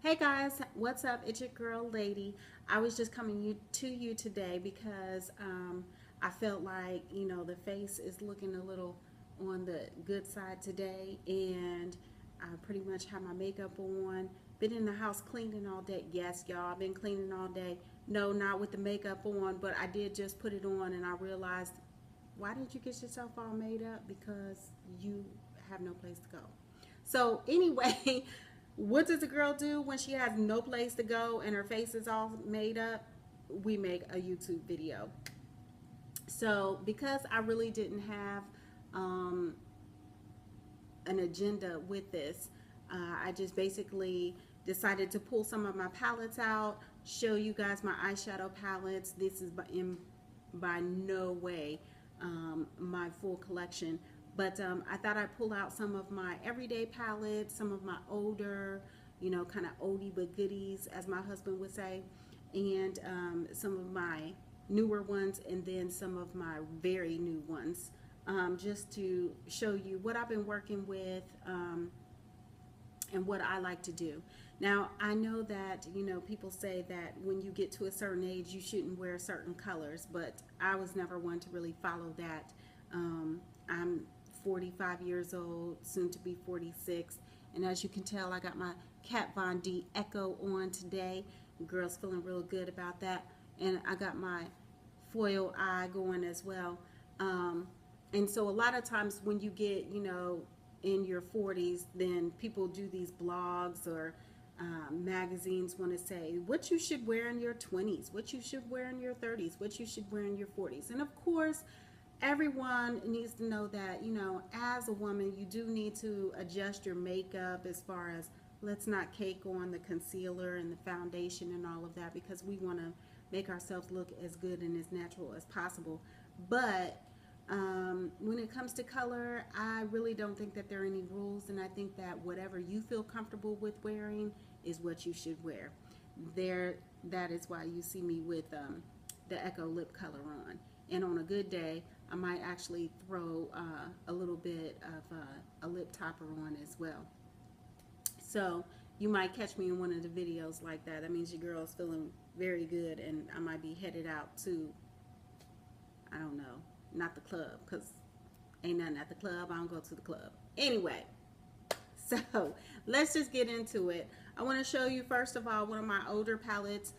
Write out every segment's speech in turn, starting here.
Hey guys, what's up? It's your girl, Lady. I was just coming to you today because I felt like, the face is looking a little on the good side today, and I pretty much have my makeup on. Been in the house cleaning all day. Yes, y'all, I've been cleaning all day. No, not with the makeup on, but I did just put it on, and I realized, why did you get yourself all made up? Because you have no place to go. So anyway, what does a girl do when she has no place to go and her face is all made up? We make a YouTube video. So because I really didn't have um, an agenda with this, I just basically decided to pull some of my palettes out, show you guys my eyeshadow palettes. This is by no way my full collection, but I thought I'd pull out some of my everyday palettes, some of my older, kind of oldie but goodies, as my husband would say, and some of my newer ones, and then some of my very new ones, just to show you what I've been working with, and what I like to do. Now, I know that, people say that when you get to a certain age, you shouldn't wear certain colors, but I was never one to really follow that. I'm 45 years old, soon to be 46, and as you can tell, I got my Kat Von D Echo on today. Girl's feeling real good about that, and I got my foil eye going as well. And so a lot of times when you get, in your 40s, then people do these blogs or magazines want to say what you should wear in your 20s, what you should wear in your 30s, what you should wear in your 40s. And of course, everyone needs to know that, as a woman, you do need to adjust your makeup as far as, let's not cake on the concealer and the foundation and all of that, because we want to make ourselves look as good and as natural as possible. But when it comes to color, I really don't think that there are any rules, and I think that whatever you feel comfortable with wearing is what you should wear. That is why you see me with the Echo lip color on. And on a good day, I might actually throw a little bit of a lip topper on as well. So you might catch me in one of the videos like that. That means your girl is feeling very good, and I might be headed out to, I don't know, not the club, because ain't nothing at the club. I don't go to the club. Anyway, so let's just get into it. I want to show you, first of all, one of my older palettes.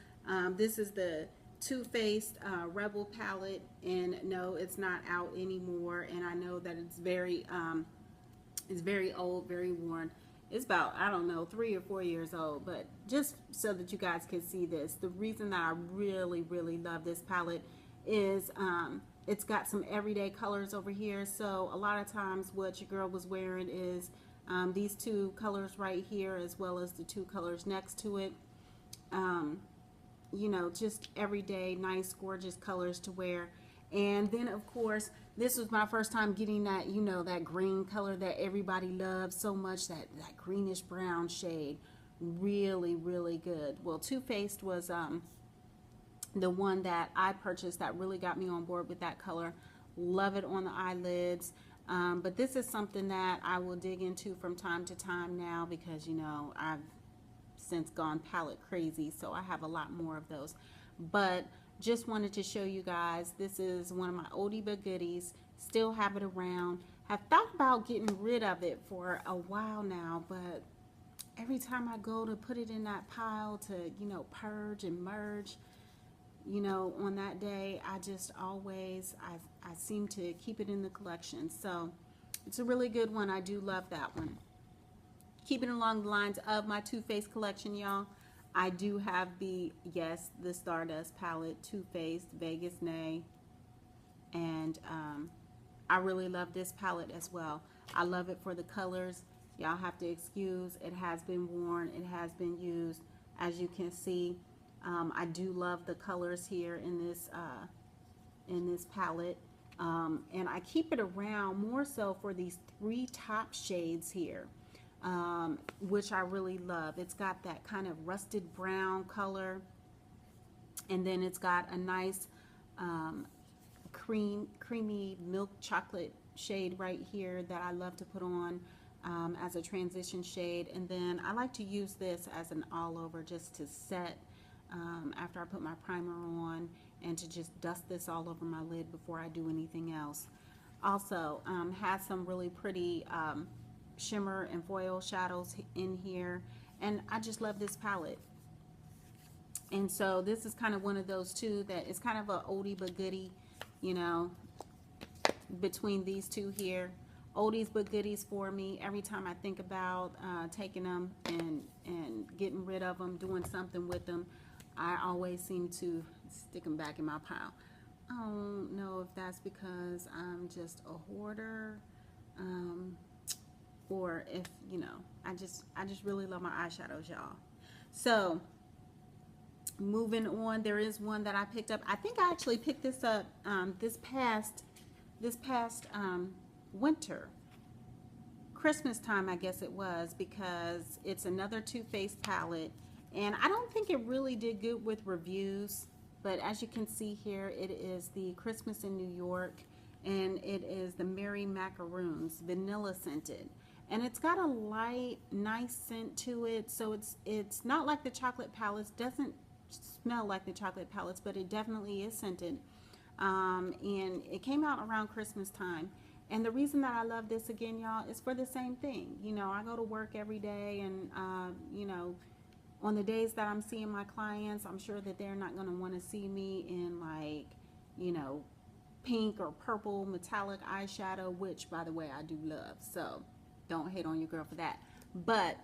This is the Too Faced Rebel palette, and no, it's not out anymore, and I know that it's very old, very worn. It's about, I don't know, 3 or 4 years old, but just so that you guys can see this, the reason that I really, really love this palette is it's got some everyday colors over here. So a lot of times what your girl was wearing is these two colors right here, as well as the two colors next to it. Just everyday, nice, gorgeous colors to wear. And then, of course, this was my first time getting that, that green color that everybody loves so much, that greenish brown shade. Really, really good. Well, Too Faced was the one that I purchased that really got me on board with that color. Love it on the eyelids. But this is something that I will dig into from time to time now, because, I've since gone palette crazy, so I have a lot more of those. But just wanted to show you guys, this is one of my oldie but goodies. Still have it around. Have thought about getting rid of it for a while now, but every time I go to put it in that pile to, purge and merge, on that day, I just always, I seem to keep it in the collection. So it's a really good one. I do love that one. Keeping along the lines of my Too Faced collection, y'all, I do have the Stardust palette, Too Faced, Vegas Nay, and I really love this palette as well. I love it for the colors. Y'all have to excuse, it has been worn, it has been used. As you can see, I do love the colors here in this palette, and I keep it around more so for these 3 top shades here, which I really love. It's got that kind of rusted brown color, and then it's got a nice creamy milk chocolate shade right here that I love to put on as a transition shade. And then I like to use this as an all over just to set after I put my primer on, and to just dust this all over my lid before I do anything else. Also has some really pretty shimmer and foil shadows in here, and I just love this palette. And so this is kind of one of those two that is kind of a oldie but goodie, you know, between these two here. Oldies but goodies for me. Every time I think about taking them and getting rid of them, doing something with them, I always seem to stick them back in my pile. I don't know if that's because I'm just a hoarder, or if, you know, I just really love my eyeshadows, y'all. So moving on, there is one that I picked up. I think I actually picked this up this past winter, Christmas time, I guess it was, because it's another Too Faced palette, and I don't think it really did good with reviews, but as you can see here, it is the Christmas in New York, and it is the Merry Macaroons, vanilla scented, and it's got a light, nice scent to it. So it's not like the chocolate palettes, doesn't smell like the chocolate palettes, but it definitely is scented. And it came out around Christmas time. And the reason that I love this, again, y'all, is for the same thing. You know, I go to work every day, and you know, on the days that I'm seeing my clients, I'm sure that they're not going to want to see me in, like, you know, pink or purple metallic eyeshadow, which, by the way, I do love. So don't hate on your girl for that. But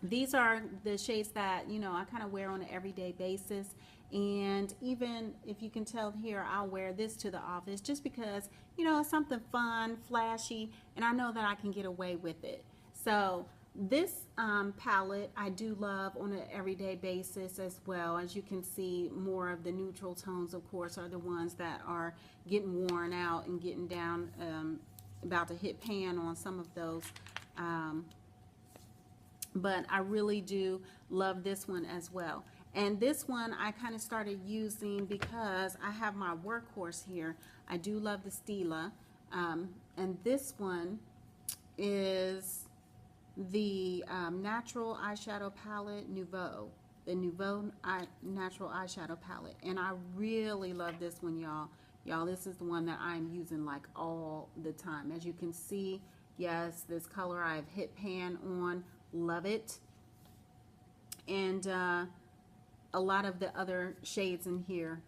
these are the shades that, you know, I kind of wear on an everyday basis. And even if you can tell here, I'll wear this to the office just because, you know, it's something fun, flashy, and I know that I can get away with it. So this palette I do love on an everyday basis as well. As you can see, more of the neutral tones, of course, are the ones that are getting worn out and getting down, about to hit pan on some of those. But I really do love this one as well. And this one I kind of started using because I have my workhorse here. I do love the Stila. And this one is the Natural Eyeshadow Palette Nouveau. The Nouveau Natural Eyeshadow Palette. And I really love this one, y'all. Y'all, this is the one that I'm using like all the time. As you can see, yes, this color I've hit pan on. Love it. And a lot of the other shades in here,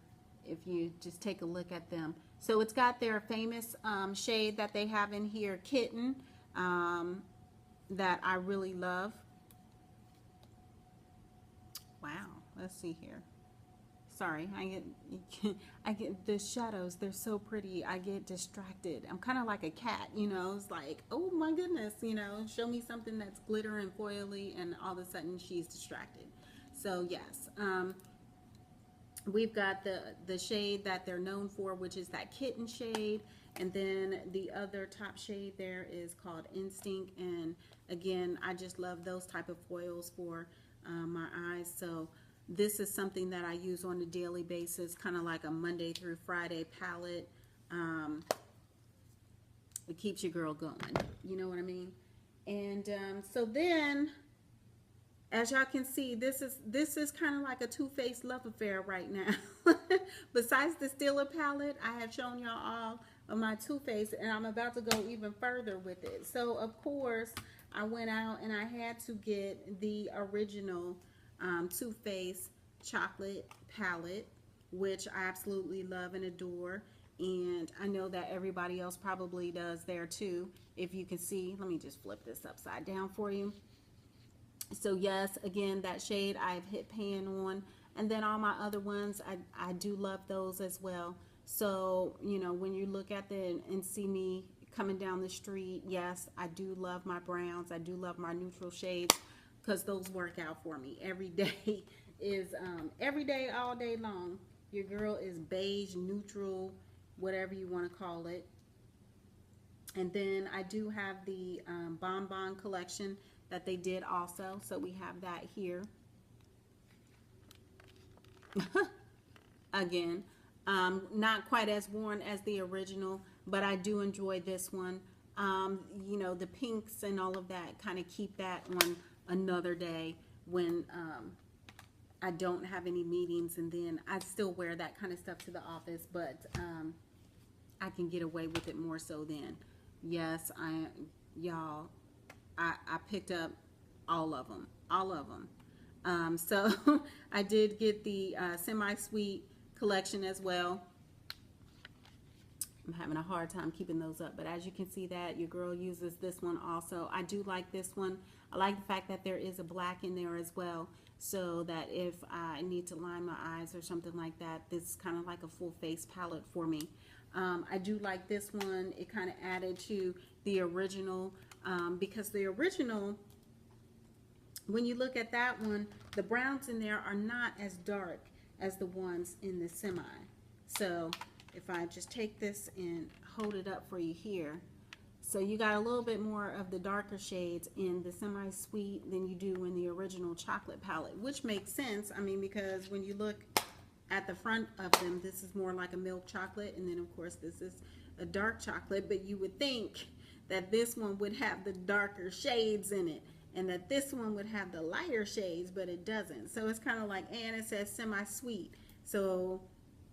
if you just take a look at them. So it's got their famous shade that they have in here, Kitten, that I really love. Wow, let's see here. Sorry, I get the shadows, they're so pretty, I get distracted. I'm kind of like a cat, you know. It's like, oh my goodness, you know, show me something that's glitter and foily, and all of a sudden she's distracted. So yes, we've got the shade that they're known for, which is that Kitten shade, and then the other top shade there is called Instinct. And again, I just love those type of foils for my eyes. So this is something that I use on a daily basis, kind of like a Monday through Friday palette. It keeps your girl going, you know what I mean? And so then, as y'all can see, this is kind of like a Too Faced love affair right now. Besides the Stila palette, I have shown y'all all of my Too Faced, and I'm about to go even further with it. So of course, I went out and I had to get the original Too Faced chocolate palette, which I absolutely love and adore, and I know that everybody else probably does there too. If you can see, let me just flip this upside down for you. So yes, again, that shade I've hit pan on, and then all my other ones, I do love those as well. So, you know, when you look at them and see me coming down the street, yes, I do love my browns, I do love my neutral shades, because those work out for me. Every day is, every day, all day long, your girl is beige, neutral, whatever you want to call it. And then I do have the Bonbon collection that they did also. So we have that here. Again, not quite as worn as the original, but I do enjoy this one. You know, the pinks and all of that, kind of keep that on another day when I don't have any meetings, and then I still wear that kind of stuff to the office, but I can get away with it more so then. Yes, y'all, I picked up all of them, all of them. So I did get the semi-sweet collection as well. I'm having a hard time keeping those up, but as you can see that your girl uses this one also. I do like this one. I like the fact that there is a black in there as well, so that if I need to line my eyes or something like that, this is kind of like a full face palette for me. I do like this one. It kind of added to the original, because the original, when you look at that one, the browns in there are not as dark as the ones in the semi. So if I just take this and hold it up for you here, so you got a little bit more of the darker shades in the semi-sweet than you do in the original chocolate palette, which makes sense. I mean, because when you look at the front of them, this is more like a milk chocolate, and then of course this is a dark chocolate, but you would think that this one would have the darker shades in it, and that this one would have the lighter shades, but it doesn't. So it's kind of like, and it says semi-sweet. So,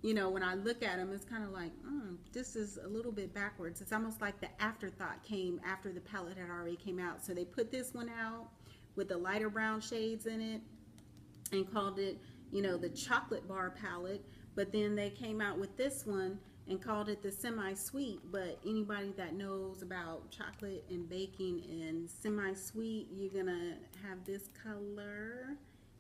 you know, when I look at them, it's kind of like, this is a little bit backwards. It's almost like the afterthought came after the palette had already came out. So they put this one out with the lighter brown shades in it and called it, you know, the chocolate bar palette. But then they came out with this one and called it the semi-sweet. But anybody that knows about chocolate and baking and semi-sweet, you're gonna have this color,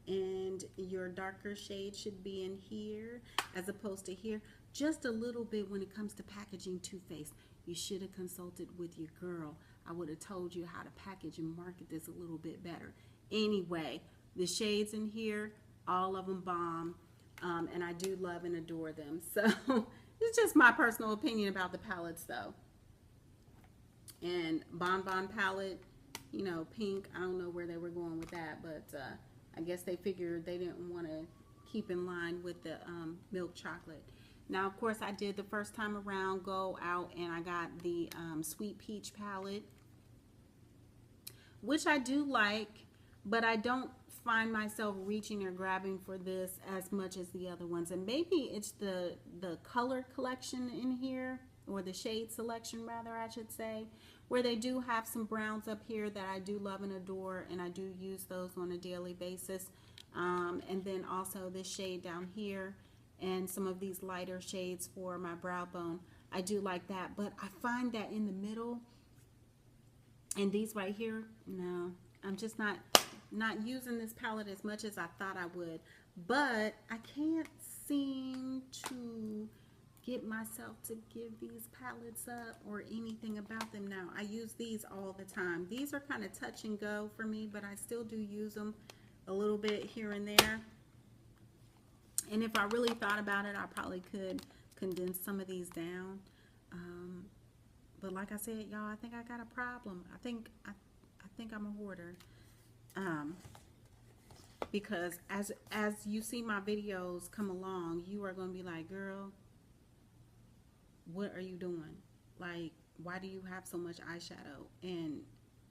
and your darker shade should be in here as opposed to here. Just a little bit when it comes to packaging Too Faced. You should have consulted with your girl. I would have told you how to package and market this a little bit better. Anyway, the shades in here, all of them bomb, and I do love and adore them. So it's just my personal opinion about the palettes though. And Bonbon palette, you know, pink, I don't know where they were going with that, but I guess they figured they didn't want to keep in line with the milk chocolate. Now, of course, I did the first time around go out and I got the Sweet Peach palette, which I do like, but I don't find myself reaching or grabbing for this as much as the other ones. And maybe it's the color collection in here, or the shade selection rather, I should say, where they do have some browns up here that I do love and adore, and I do use those on a daily basis. And then also this shade down here and some of these lighter shades for my brow bone. I do like that, but I find that in the middle and these right here, no, I'm just not using this palette as much as I thought I would. But I can't seem to get myself to give these palettes up or anything about them now. I use these all the time. These are kind of touch and go for me, but I still do use them a little bit here and there. And if I really thought about it, I probably could condense some of these down. But like I said, y'all, I think I got a problem. I think I'm a hoarder. Because as you see my videos come along, you are going to be like, girl, what are you doing? Like, why do you have so much eyeshadow? And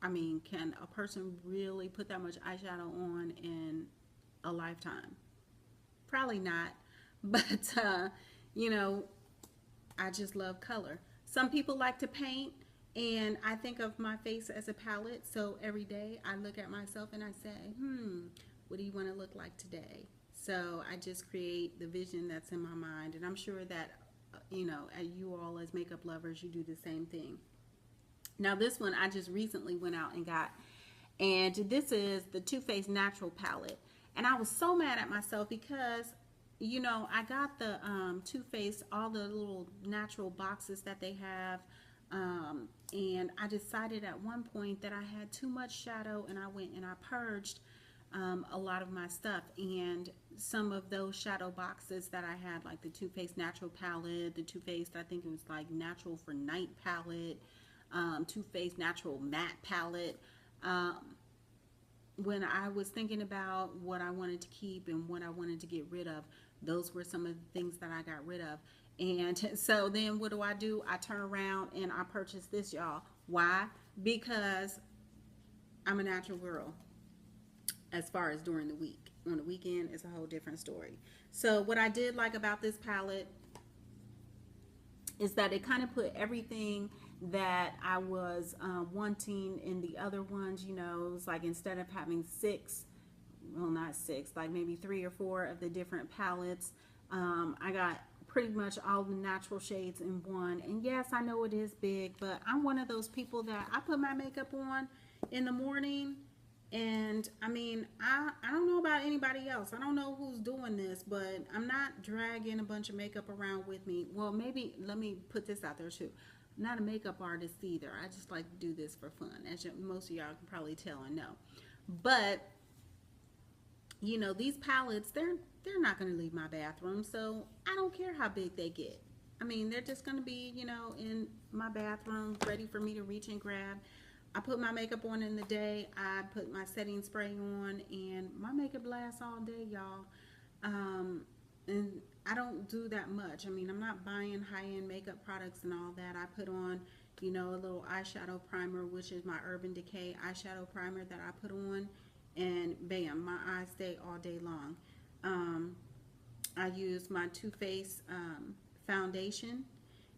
I mean, can a person really put that much eyeshadow on in a lifetime? Probably not. But you know, I just love color. Some people like to paint, and I think of my face as a palette. So every day I look at myself and I say, what do you want to look like today? So I just create the vision that's in my mind, and I'm sure that you know, you all as makeup lovers, you do the same thing. Now this one I just recently went out and got, and this is the Too Faced Natural palette. And I was so mad at myself because, you know, I got the Too Faced, all the little natural boxes that they have, and I decided at one point that I had too much shadow, and I went and I purged a lot of my stuff. And some of those shadow boxes that I had, like the Too Faced Natural palette, the Too Faced, I think it was like Natural for Night palette, Too Faced Natural Matte palette, when I was thinking about what I wanted to keep and what I wanted to get rid of, those were some of the things that I got rid of. And so then what do? I turn around and I purchase this, y'all, Why? Because I'm a natural girl as far as during the week. On the weekend, it's a whole different story. So what I did like about this palette is that it kind of put everything that I was wanting in the other ones. You know, it was like instead of having six, well, not six, like maybe 3 or 4 of the different palettes, I got pretty much all the natural shades in one. And yes, I know it is big, but I'm one of those people that I put my makeup on in the morning. And I mean, I don't know about anybody else. I don't know who's doing this, but I'm not dragging a bunch of makeup around with me. Well, maybe let me put this out there too. I'm not a makeup artist either. I just like to do this for fun, as most of y'all can probably tell and know. But you know, these palettes, they're not going to leave my bathroom, so I don't care how big they get. I mean, they're just going to be, you know, in my bathroom, ready for me to reach and grab. I put my makeup on in the day. I put my setting spray on, and my makeup lasts all day, y'all. And I don't do that much. I mean, I'm not buying high-end makeup products and all that. I put on, you know, a little eyeshadow primer, which is my Urban Decay eyeshadow primer that I put on, and bam, my eyes stay all day long. I use my Too Faced foundation,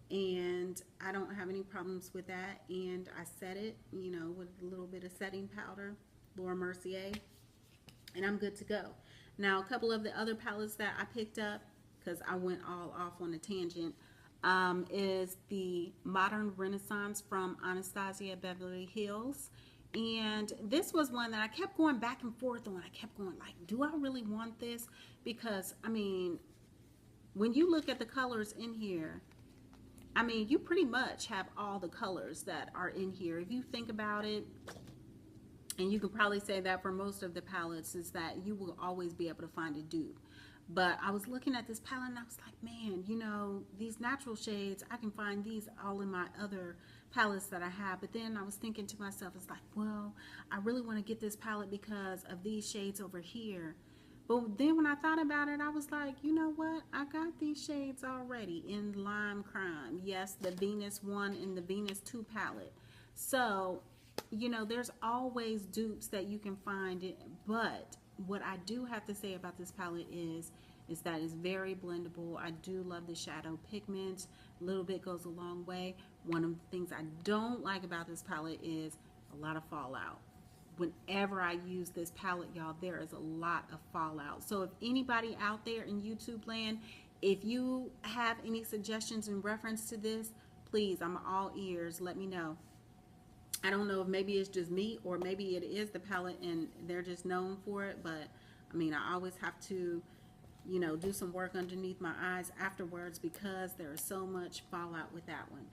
and I don't have any problems with that. And I set it, you know, with a little bit of setting powder, Laura Mercier, and I'm good to go. Now, a couple of the other palettes that I picked up, because I went all off on a tangent, is the Modern Renaissance from Anastasia Beverly Hills. And this was one that I kept going back and forth on. I kept going like, do I really want this? Because, I mean, when you look at the colors in here, I mean, you pretty much have all the colors that are in here. If you think about it, and you can probably say that for most of the palettes, is that you will always be able to find a dupe. But I was looking at this palette and I was like, man, you know, these natural shades, I can find these all in my other palettes that I have. But then I was thinking to myself, it's like, well, I really want to get this palette because of these shades over here. But then when I thought about it, I was like, you know what? I got these shades already in Lime Crime. Yes, the Venus 1 and the Venus 2 palette. So, you know, there's always dupes that you can find it. But what I do have to say about this palette is that it's very blendable. I do love the shadow pigment. A little bit goes a long way. One of the things I don't like about this palette is a lot of fallout. Whenever I use this palette, y'all, there is a lot of fallout. So if anybody out there in YouTube land, if you have any suggestions in reference to this, please, I'm all ears. Let me know. I don't know if maybe it's just me or maybe it is the palette and they're just known for it. But I mean, I always have to, you know, do some work underneath my eyes afterwards because there is so much fallout with that one.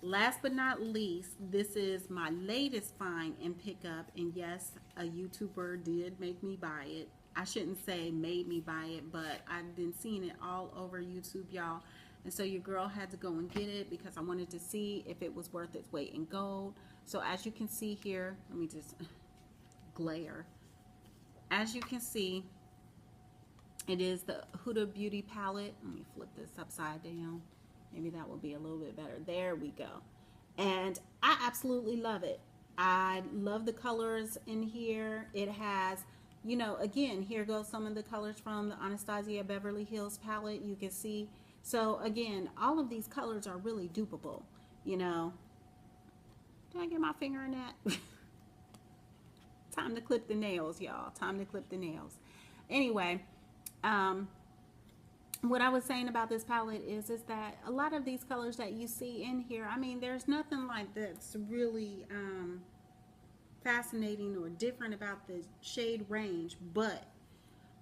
Last but not least, this is my latest find and pickup. And yes, a YouTuber did make me buy it. I shouldn't say made me buy it, but I've been seeing it all over YouTube, y'all. And so your girl had to go and get it because I wanted to see if it was worth its weight in gold. So as you can see here, let me just glare. As you can see, it is the Huda Beauty palette. Let me flip this upside down. Maybe that will be a little bit better. There we go. And I absolutely love it. I love the colors in here. It has, you know, again, here goes some of the colors from the Anastasia Beverly Hills palette. You can see. So again, all of these colors are really dupeable, you know. Did I get my finger in that? Time to clip the nails, y'all. Time to clip the nails. Anyway, what I was saying about this palette is that a lot of these colors that you see in here, I mean, there's nothing like that's really fascinating or different about the shade range, but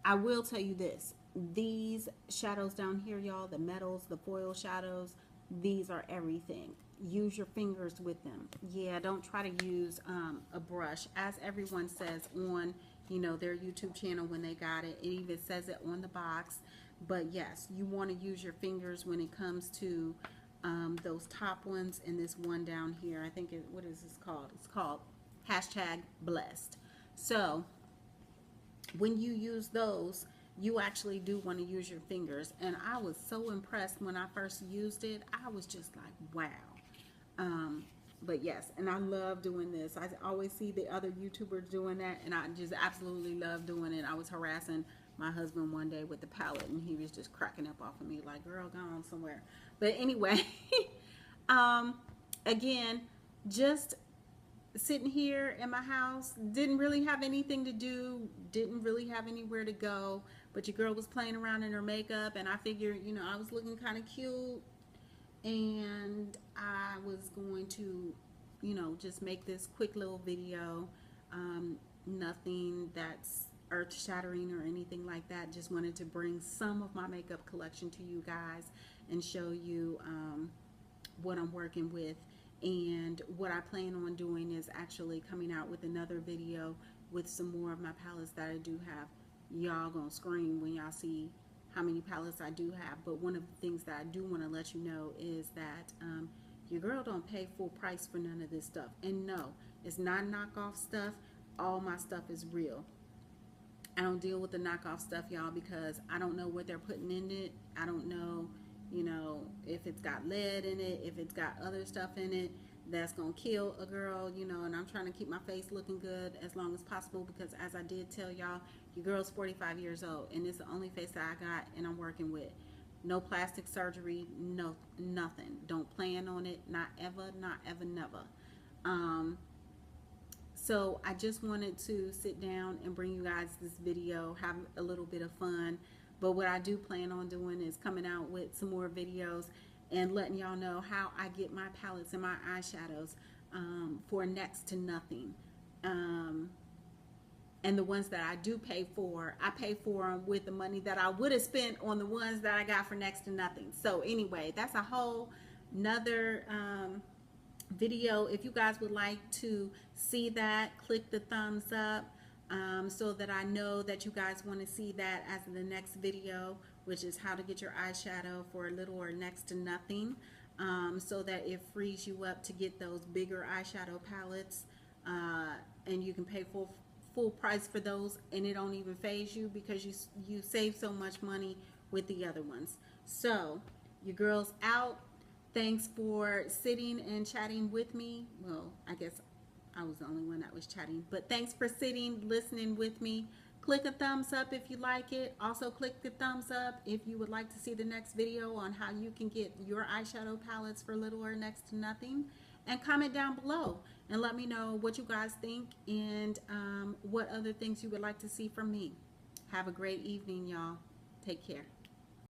I will tell you this. These shadows down here, y'all, the metals, the foil shadows, these are everything. Use your fingers with them. Yeah, don't try to use a brush, as everyone says on, you know, their YouTube channel when they got it. It even says it on the box. But yes, you want to use your fingers when it comes to those top ones and this one down here. I think what is this called? It's called #blessed. So when you use those, you actually do want to use your fingers. And I was so impressed when I first used it. I was just like, wow. But yes, and I love doing this. I always see the other YouTubers doing that, and I just absolutely love doing it. I was harassing my husband one day with the palette, and he was just cracking up off of me like, girl, go on somewhere. But anyway, um, again, just sitting here in my house, didn't really have anything to do, didn't really have anywhere to go, but your girl was playing around in her makeup, and I figured, you know, I was looking kind of cute, and I was going to, you know, just make this quick little video. Nothing that's earth shattering or anything like that. Just wanted to bring some of my makeup collection to you guys and show you what I'm working with. And what I plan on doing is actually coming out with another video with some more of my palettes that I do have. Y'all gonna scream when y'all see how many palettes I do have. But one of the things that I do want to let you know is that your girl don't pay full price for none of this stuff. And no, it's not knockoff stuff. All my stuff is real. I don't deal with the knockoff stuff, y'all, because I don't know what they're putting in it. I don't know, you know, if it's got lead in it, if it's got other stuff in it that's gonna kill a girl, you know. And I'm trying to keep my face looking good as long as possible, because as I did tell y'all, your girl's 45 years old, and it's the only face that I got, and I'm working with. No plastic surgery, no nothing. Don't plan on it, not ever, never. So I just wanted to sit down and bring you guys this video, have a little bit of fun. But what I do plan on doing is coming out with some more videos and letting y'all know how I get my palettes and my eyeshadows for next to nothing. And the ones that I do pay for, I pay for them with the money that I would have spent on the ones that I got for next to nothing. So anyway, that's a whole nother video. If you guys would like to see that, click the thumbs up so that I know that you guys want to see that as the next video, which is how to get your eyeshadow for little or next to nothing, so that it frees you up to get those bigger eyeshadow palettes, and you can pay full price for those, and it don't even phase you because you save so much money with the other ones. So your girl's out. Thanks for sitting and chatting with me. Well, I guess I was the only one that was chatting, but thanks for sitting, listening with me. Click a thumbs up if you like it. Also click the thumbs up if you would like to see the next video on how you can get your eyeshadow palettes for little or next to nothing. And comment down below and let me know what you guys think and what other things you would like to see from me. Have a great evening, y'all. Take care.